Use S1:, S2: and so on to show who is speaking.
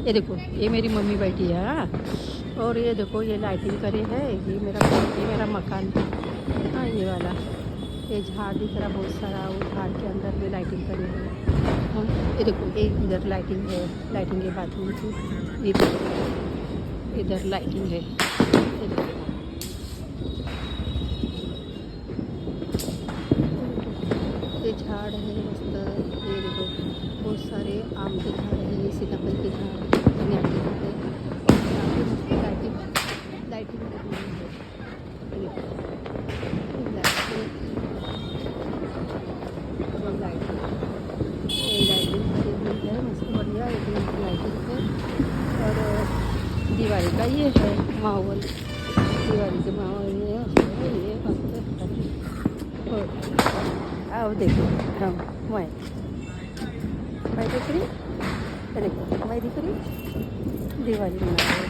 S1: ये देखो, ये मेरी मम्मी बैठी है। हाँ, और ये देखो, ये लाइटिंग करे है। ये मेरा मकान। हाँ, ये वाला, ये झाड़ दिख रहा बहुत सारा। वो झाड़ के अंदर में लाइटिंग करी है। हाँ, ये देखो, ये इधर लाइटिंग है। लाइटिंग के बाथरूम की। ये देखो, इधर लाइटिंग है। ये देखो, ये झाड़ है मस्त। ये देखो, बहुत सारे आम के झाड़ है, सीताफल के झाड़, धनिया के झाड़ है। और यहाँ पे मस्त लाइटिंग लगी हुई है। ये देखो, लाइटिंग करी हुई है मस्त बढ़िया। एक लाइटिंग है। और दिवाली का ये है माहौल। दिवाली के माहौल में ये मस्त है। आओ देखो, हम मैं दिख रही, देखो मैं दिख रही। दिवाली मना रहे